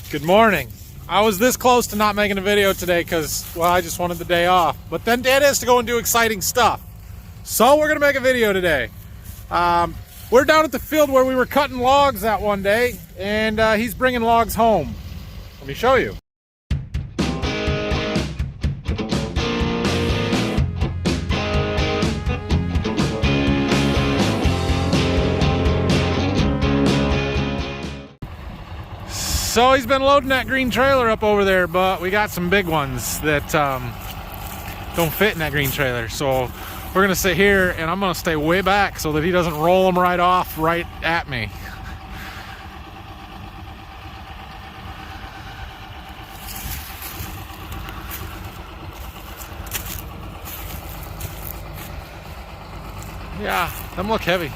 Good morning. I was this close to not making a video today because, well, I just wanted the day off. But then Dad has to go and do exciting stuff. So we're going to make a video today. We're down at the field where we were cutting logs that one day, and he's bringing logs home. Let me show you. So he's been loading that green trailer up over there, but we got some big ones that don't fit in that green trailer. So we're gonna sit here and I'm gonna stay way back so that he doesn't roll them right off right at me. Yeah, them look heavy.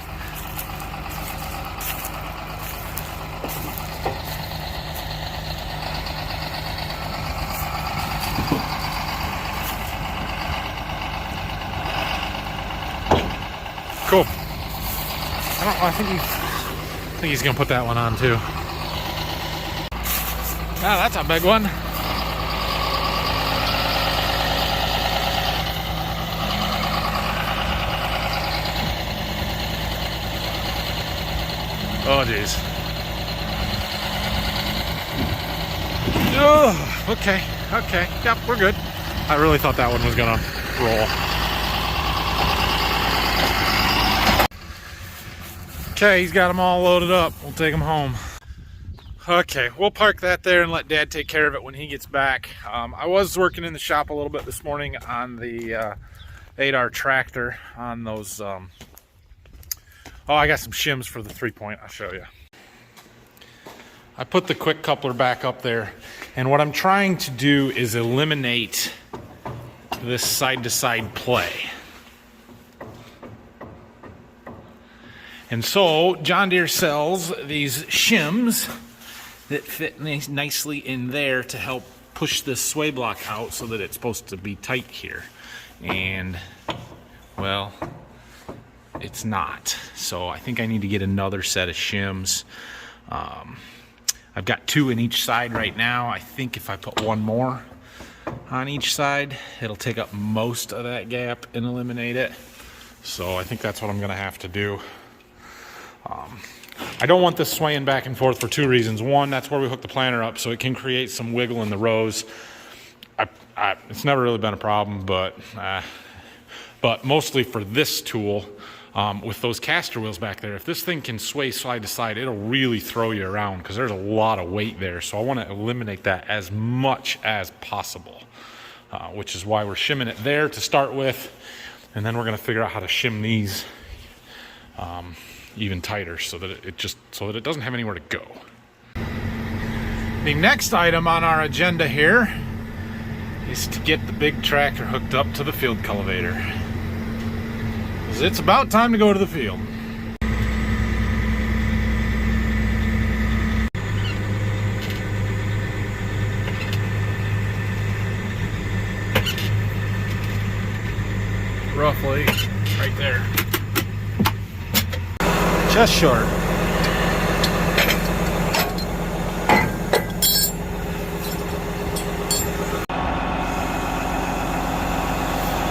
Cool. I think he's gonna put that one on too. Ah, that's a big one. Oh geez. Oh, okay. Yep, we're good. I really thought that one was gonna roll. Okay, he's got them all loaded up. We'll take them home. Okay, we'll park that there and let Dad take care of it when he gets back. I was working in the shop a little bit this morning on the 8R tractor on those. Oh, I got some shims for the 3-point. I'll show you. I put the quick coupler back up there, and what I'm trying to do is eliminate this side-to-side play. And so John Deere sells these shims that fit nicely in there to help push this sway block out so that it's supposed to be tight here. And, well, it's not. So I think I need to get another set of shims. I've got 2 in each side right now. I think if I put one more on each side, it'll take up most of that gap and eliminate it. So I think that's what I'm gonna have to do. I don't want this swaying back and forth for 2 reasons. One, that's where we hook the planter up, so it can create some wiggle in the rows. It's never really been a problem, but mostly for this tool, with those caster wheels back there, if this thing can sway side to side, it'll really throw you around because there's a lot of weight there. So I want to eliminate that as much as possible, which is why we're shimming it there to start with, and then we're going to figure out how to shim these even tighter so that it doesn't have anywhere to go. The next item on our agenda here is to get the big tractor hooked up to the field cultivator, because it's about time to go to the field. Roughly right there. Just short.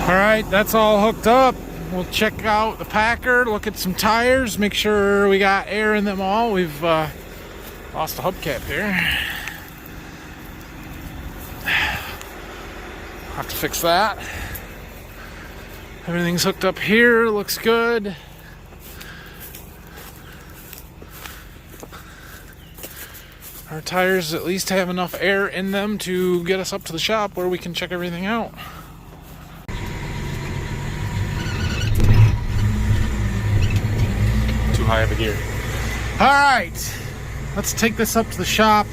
All right, that's all hooked up. We'll check out the packer, look at some tires, make sure we got air in them all. We've lost the hubcap here. Have to fix that. Everything's hooked up here, looks good. Our tires at least have enough air in them to get us up to the shop where we can check everything out. Too high of a gear. All right, let's take this up to the shop.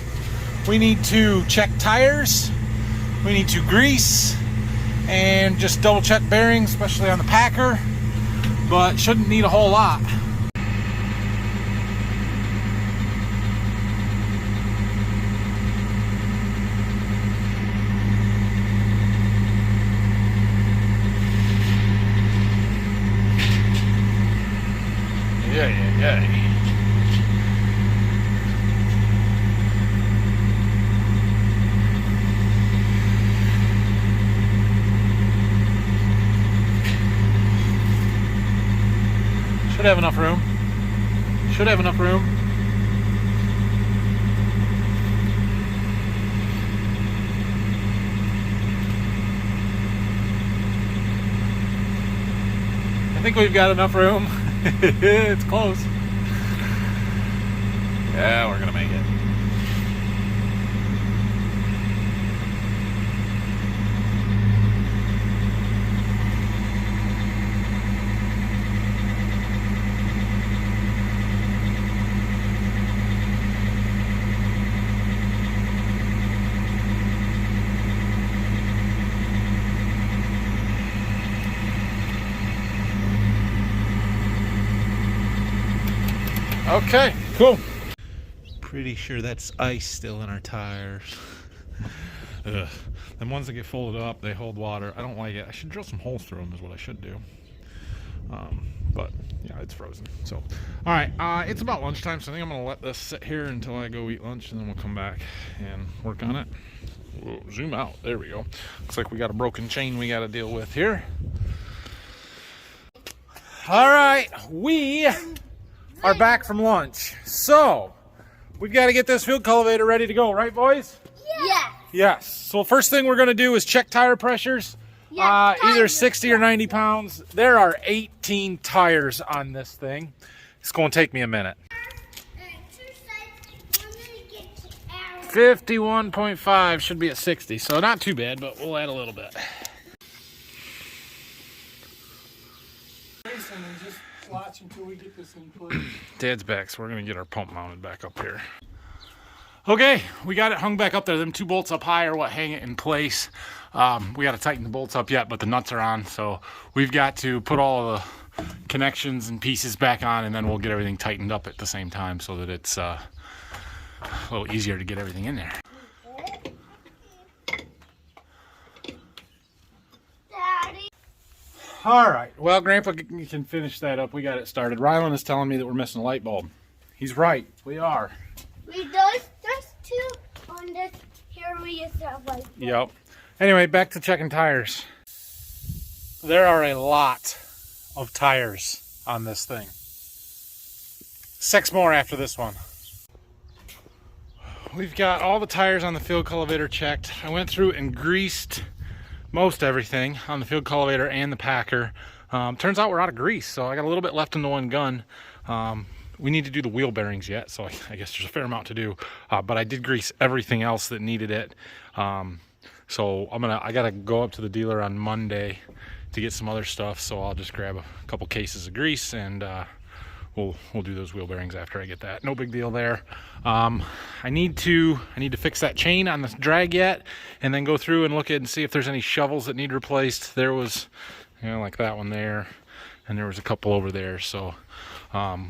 We need to check tires. We need to grease and just double check bearings, especially on the packer, but shouldn't need a whole lot. have enough room. Should have enough room. I think we've got enough room. It's close. Yeah, we're gonna make it. Okay, cool. Pretty sure that's ice still in our tires. Ugh. Them ones that get folded up, they hold water. I don't like it. I should drill some holes through them is what I should do. But yeah, it's frozen. So, all right, it's about lunchtime, so I think I'm gonna let this sit here until I go eat lunch, and then we'll come back and work on it. Whoa, zoom out. There we go. Looks like we got a broken chain we got to deal with here. All right, we are back from lunch. So, we've got to get this field cultivator ready to go, right, boys? Yeah. Yes. So, first thing we're going to do is check tire pressures. Yeah, Either 60 or 90 pounds. There are 18 tires on this thing. It's going to take me a minute. 51.5 should be at 60, so not too bad, but we'll add a little bit. Just watch until we get this in place. Dad's back, so we're gonna get our pump mounted back up here. Okay, we got it hung back up there. Them two bolts up high are what hang it in place. We got to tighten the bolts up yet, but the nuts are on, so we've got to put all the connections and pieces back on, and then we'll get everything tightened up at the same time so that it's a little easier to get everything in there. Daddy. All right, well, Grandpa can finish that up. We got it started. Rylan is telling me that we're missing a light bulb. He's right, we are. There's two on this. Here we just have like. Yep. Anyway, back to checking tires. There are a lot of tires on this thing. 6 more after this one. We've got all the tires on the field cultivator checked. I went through and greased most everything on the field cultivator and the packer. Turns out we're out of grease, so I got a little bit left in the one gun. We need to do the wheel bearings yet, so I guess there's a fair amount to do. But I did grease everything else that needed it. So I gotta go up to the dealer on Monday to get some other stuff. So I'll just grab a couple cases of grease and we'll do those wheel bearings after I get that. No big deal there. I need to fix that chain on the drag yet, and then go through and look at and see if there's any shovels that need replaced. There was, like that one there, and there was a couple over there. So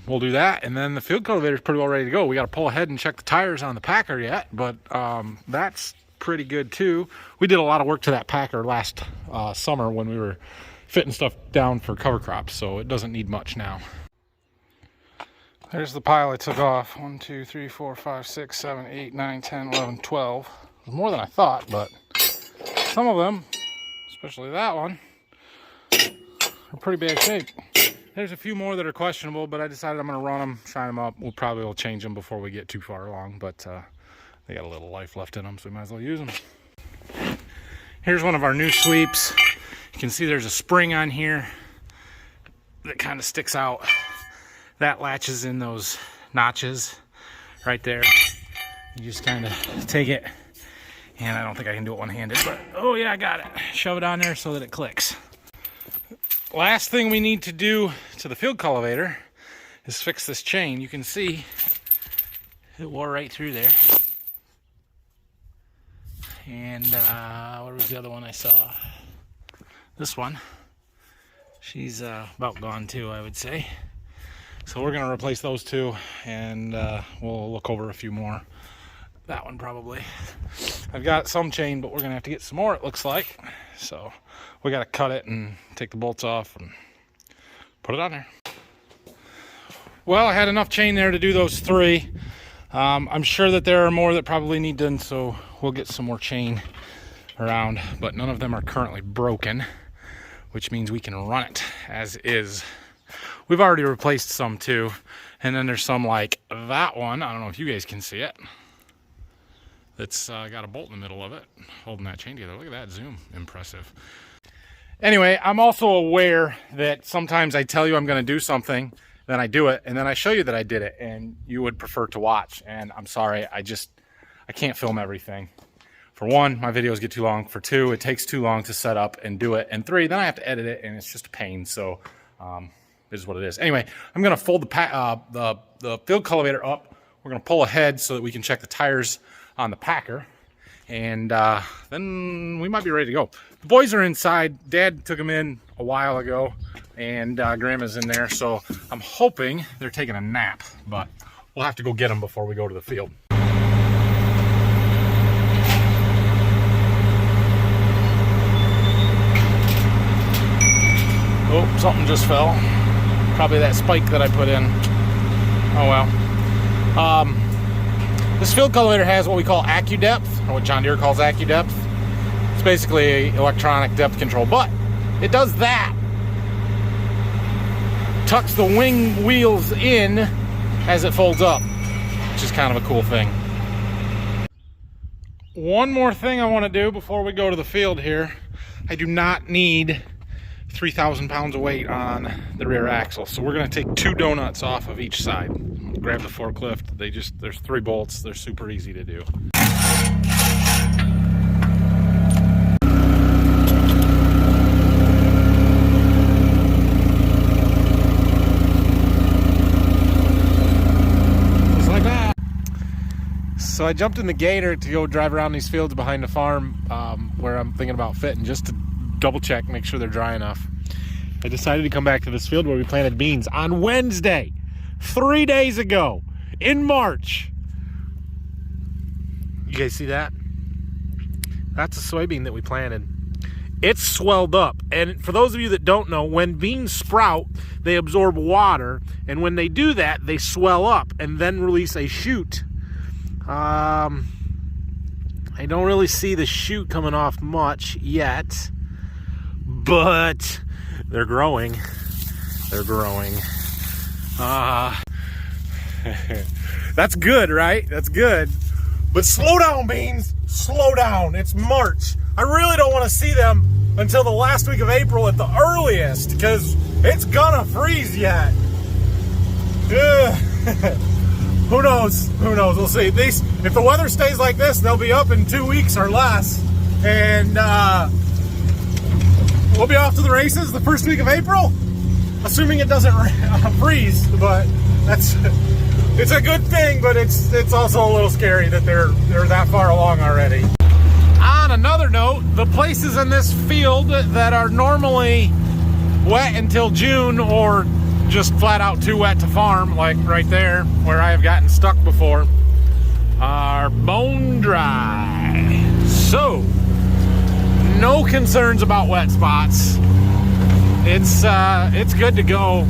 we'll do that, and then the field cultivator is pretty well ready to go. We got to pull ahead and check the tires on the packer yet, but that's pretty good too. We did a lot of work to that packer last summer when we were fitting stuff down for cover crops, so it doesn't need much now. There's the pile I took off. 1, 2, 3, 4, 5, 6, 7, 8, 9, 10, 11, 12. It was more than I thought, but some of them, especially that one, are pretty bad shape. There's a few more that are questionable, but I decided I'm going to run them, shine them up. We'll probably change them before we get too far along, but they got a little life left in them, so we might as well use them. Here's one of our new sweeps. You can see there's a spring on here that kind of sticks out. That latches in those notches right there. You just kind of take it, and I don't think I can do it one-handed, but oh yeah, I got it. Shove it on there so that it clicks. Last thing we need to do to the field cultivator is fix this chain. You can see it wore right through there. And what was the other one I saw? This one. She's about gone too, I would say. So we're gonna replace those two, and we'll look over a few more. That one probably. I've got some chain, but we're gonna have to get some more, it looks like. So we gotta cut it and take the bolts off and put it on there. Well, I had enough chain there to do those 3. I'm sure that there are more that probably need done, so we'll get some more chain around, but none of them are currently broken, which means we can run it as is. we've already replaced some too. And then there's some like that one. I don't know if you guys can see it. It's got a bolt in the middle of it, holding that chain together. Look at that zoom, impressive. Anyway, I'm also aware that sometimes I tell you I'm going to do something, then I do it, and then I show you that I did it, and you would prefer to watch. And I'm sorry, I can't film everything. For one, my videos get too long. For two, it takes too long to set up and do it. And three, then I have to edit it, and it's just a pain. So it is what it is. Anyway, I'm going to fold the field cultivator up. We're going to pull ahead so that we can check the tires on the packer. And then we might be ready to go. The boys are inside. Dad took them in a while ago, and Grandma's in there. So I'm hoping they're taking a nap, but we'll have to go get them before we go to the field. Oh, something just fell. Probably that spike that I put in. Oh well. This field cultivator has what we call AccuDepth, or what John Deere calls AccuDepth. It's basically electronic depth control, but it does that. Tucks the wing wheels in as it folds up, which is kind of a cool thing. One more thing I want to do before we go to the field here. I do not need 3,000 pounds of weight on the rear axle. So we're going to take 2 donuts off of each side. Grab the forklift. There's 3 bolts. They're super easy to do. Just like that. So I jumped in the Gator to go drive around these fields behind the farm where I'm thinking about fitting, just to double check, make sure they're dry enough. I decided to come back to this field where we planted beans on Wednesday, 3 days ago, in March. You guys see that? That's a soybean that we planted. It's swelled up. And for those of you that don't know, when beans sprout, they absorb water. And when they do that, they swell up and then release a shoot. I don't really see the shoot coming off much yet. But they're growing. They're growing. That's good, right? That's good. But slow down, beans. Slow down. It's March. I really don't want to see them until the last week of April at the earliest, because it's gonna freeze yet. Who knows? Who knows? We'll see. If the weather stays like this, they'll be up in 2 weeks or less. And we'll be off to the races the first week of April, assuming it doesn't freeze. But it's a good thing, but it's also a little scary that they're that far along already. On another note, the places in this field that are normally wet until June, or just flat out too wet to farm, like right there where I have gotten stuck before, are bone dry. So no concerns about wet spots. It's good to go.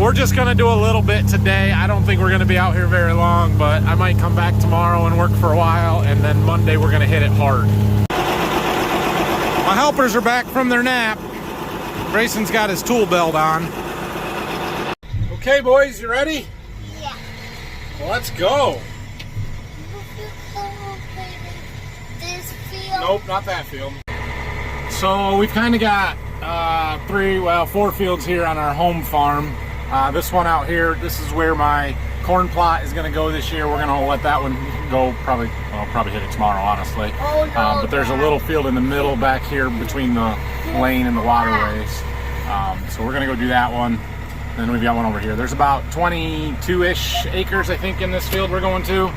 We're just gonna do a little bit today. I don't think we're gonna be out here very long, but I might come back tomorrow and work for a while, and then Monday we're gonna hit it hard. My helpers are back from their nap. Grayson's got his tool belt on. Okay, boys, you ready? Yeah. Well, let's go. This field. Nope, not that field. So we've kind of got 4 fields here on our home farm. This one out here, this is where my corn plot is going to go this year. We're going to let that one go, probably hit it tomorrow, honestly. Oh, no, but there's a little field in the middle back here between the lane and the waterways. So we're going to go do that one. Then we've got one over here. There's about 22-ish acres, I think, in this field we're going to.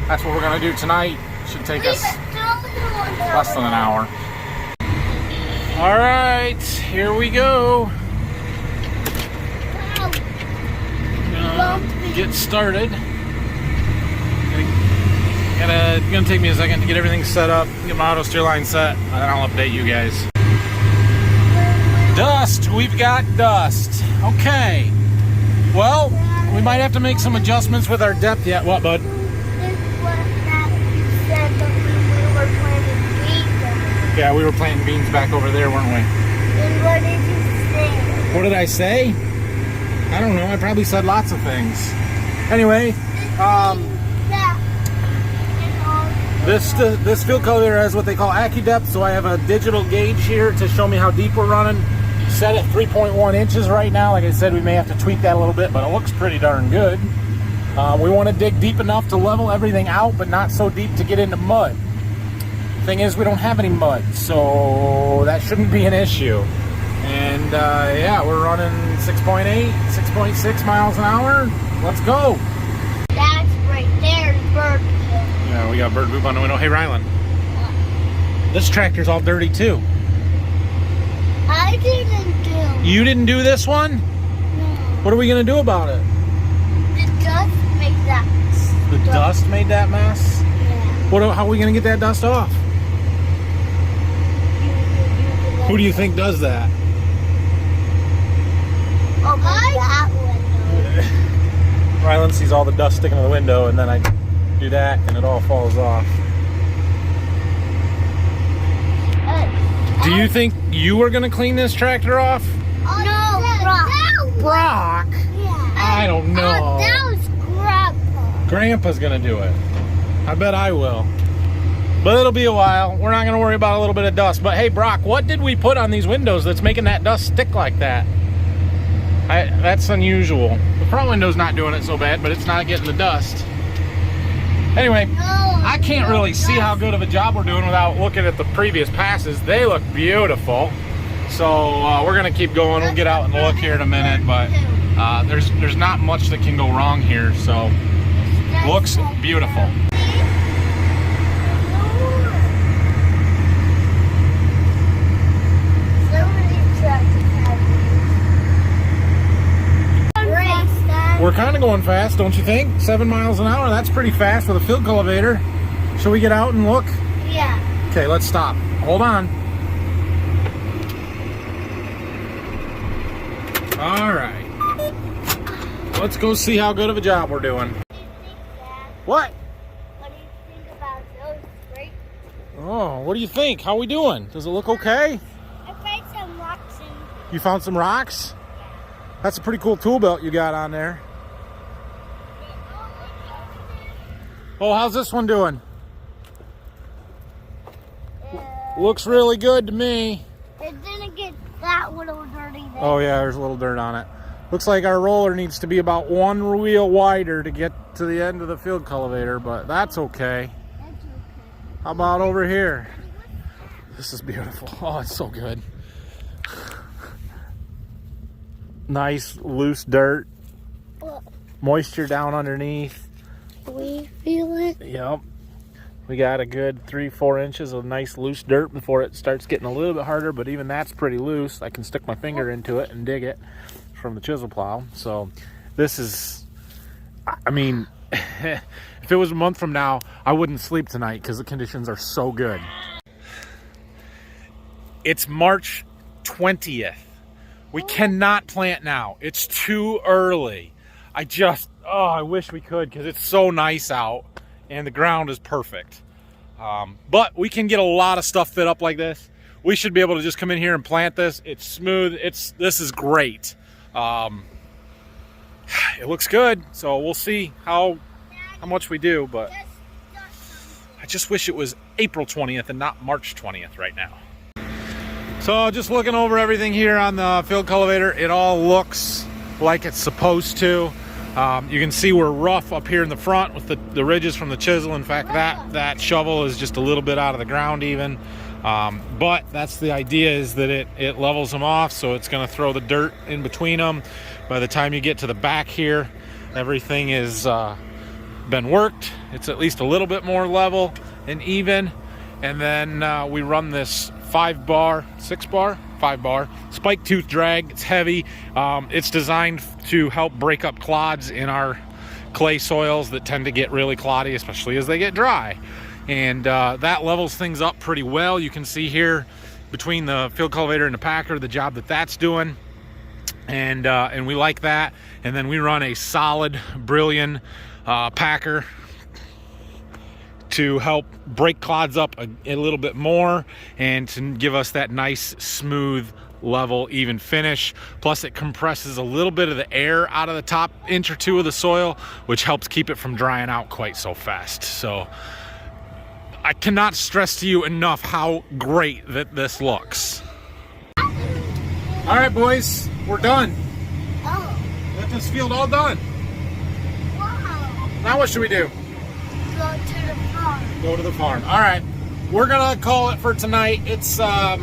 That's what we're going to do tonight. Should take us less than an hour. All right, here we go. Get started. Gonna take me a second to get everything set up, get my auto steer line set, and then I'll update you guys. Dust, we've got dust. Okay. Well, we might have to make some adjustments with our depth yet. What, bud? This was that you said that we were planting beans. Yeah, we were planting beans back over there, weren't we? And what did you say? What did I say? I don't know. I probably said lots of things. Anyway, this field cultivator has what they call AccuDepth, so I have a digital gauge here to show me how deep we're running. Set at 3.1 inches right now. Like I said, we may have to tweak that a little bit, but it looks pretty darn good. We want to dig deep enough to level everything out, but not so deep to get into mud. Thing is, we don't have any mud, so that shouldn't be an issue. And yeah, we're running 6.8, 6.6 miles an hour. Let's go. That's right there, bird poop. Yeah, we got bird poop on the window. Hey, Rylan. This tractor's all dirty too. I didn't do. You didn't do this one? No. What are we gonna do about it? The dust made that. The dust made that mess? Yeah. How are we gonna get that dust off? Who do you think does that? Open that window. Rylan sees all the dust sticking to the window, and then I do that, and it all falls off. Do you think you were gonna clean this tractor off? No, Brock. Brock? Yeah. I don't know. That was Grandpa. Grandpa's gonna do it. I bet I will. But it'll be a while. We're not gonna worry about a little bit of dust. But hey, Brock, what did we put on these windows that's making that dust stick like that? That's unusual. The front window's not doing it so bad, but it's not getting the dust. Anyway, I can't really see how good of a job we're doing without looking at the previous passes. They look beautiful. So we're gonna keep going. We'll get out and look here in a minute, but there's not much that can go wrong here. So looks beautiful. We're kind of going fast, don't you think? 7 miles an hour, that's pretty fast with a field cultivator. Shall we get out and look? Yeah. Okay, let's stop. Hold on. All right. Let's go see how good of a job we're doing. What? What do you think about those great? Oh, what do you think? How we doing? Does it look okay? I found some rocks in. You found some rocks? That's a pretty cool tool belt you got on there. Oh, how's this one doing? Looks really good to me. It didn't get that little dirty there. Oh yeah, there's a little dirt on it. Looks like our roller needs to be about one wheel wider to get to the end of the field cultivator, but that's okay. That's okay. How about over here? This is beautiful. Oh, it's so good. Nice loose dirt. Look, Moisture down underneath. we feel it. Yep. We got a good 3-4 inches of nice loose dirt before it starts getting a little bit harder, but even that's pretty loose. I can stick my finger into it and dig it from the chisel plow. So this is, I mean, if it was a month from now, I wouldn't sleep tonight because the conditions are so good. It's March 20th. We cannot plant now. It's too early. I wish we could because it's so nice out and the ground is perfect. But we can get a lot of stuff fit up like this. We should be able to just come in here and plant this. It's smooth. This is great. It looks good. So we'll see how much we do, but I just wish it was April 20th and not March 20th right now. So just looking over everything here on the field cultivator, it all looks like it's supposed to. You can see we're rough up here in the front with the ridges from the chisel. In fact, that shovel is just a little bit out of the ground even. But that's the idea, is that it levels them off, so it's going to throw the dirt in between them. By the time you get to the back here, everything is been worked. It's at least a little bit more level and even. And then we run this 5-bar spike tooth drag. It's heavy. It's designed to help break up clods in our clay soils that tend to get really cloddy, especially as they get dry. And that levels things up pretty well. You can see here between the field cultivator and the packer the job that's doing, and we like that. And then we run a solid Brillion packer to help break clods up a little bit more and to give us that nice smooth level, even finish. Plus it compresses a little bit of the air out of the top inch or two of the soil, which helps keep it from drying out quite so fast. So I cannot stress to you enough how great that this looks. All right, boys, we're done. Oh, Got this field all done. wow. Now what should we do? Go to the farm. Go to the farm. All right, we're gonna call it for tonight. It's I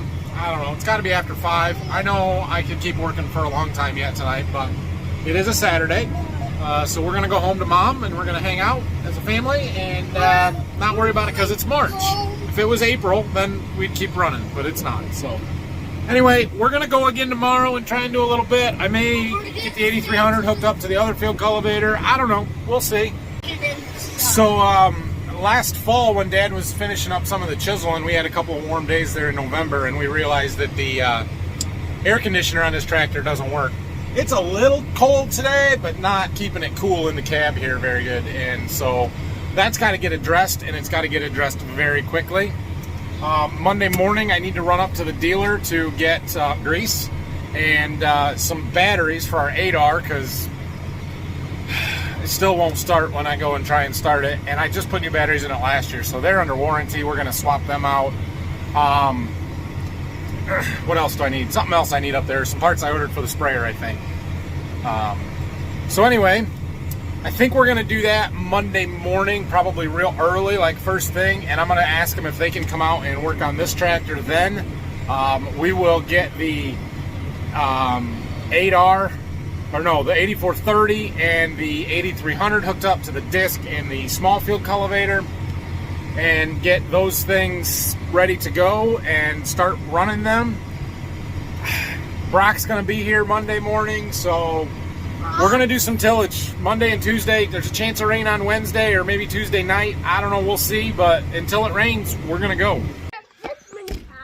don't know, it's got to be after 5. I know I could keep working for a long time yet tonight, but it is a Saturday. So we're gonna go home to Mom and we're gonna hang out as a family and not worry about it because it's March. If it was April, then we'd keep running, but it's not. So anyway, we're gonna go again tomorrow and try and do a little bit. I may get the 8300 hooked up to the other field cultivator. I don't know, we'll see. So last fall when Dad was finishing up some of the chiseling, we had a couple of warm days there in November and we realized that the air conditioner on this tractor doesn't work. It's a little cold today, but not keeping it cool in the cab here very good. And so that's got to get addressed, and it's got to get addressed very quickly. Monday morning, I need to run up to the dealer to get grease and some batteries for our 8R because it still won't start when I go and try and start it. And I just put new batteries in it last year, so they're under warranty. We're going to swap them out. What else do I need? Something else I need up there. Some parts I ordered for the sprayer, I think. So anyway, I think we're going to do that Monday morning, probably real early, like first thing. And I'm going to ask them if they can come out and work on this tractor then. We will get the 8R, or no, the 8430 and the 8300 hooked up to the disc and the small field cultivator and get those things ready to go and start running them. Brock's gonna be here Monday morning, so we're gonna do some tillage Monday and Tuesday. There's a chance of rain on Wednesday or maybe Tuesday night. I don't know, we'll see, but until it rains, we're gonna go.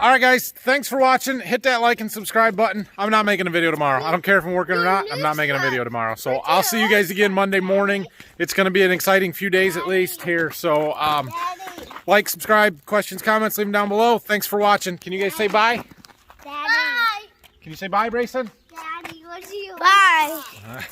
All right, guys, thanks for watching. Hit that like and subscribe button. I'm not making a video tomorrow. I don't care if I'm working or not. I'm not making a video tomorrow. So I'll see you guys again Monday morning. It's going to be an exciting few days at least here. So like, subscribe, questions, comments, leave them down below. Thanks for watching. Can you guys say bye? Daddy. Can you say bye, Brayson? Daddy, what do you... Bye.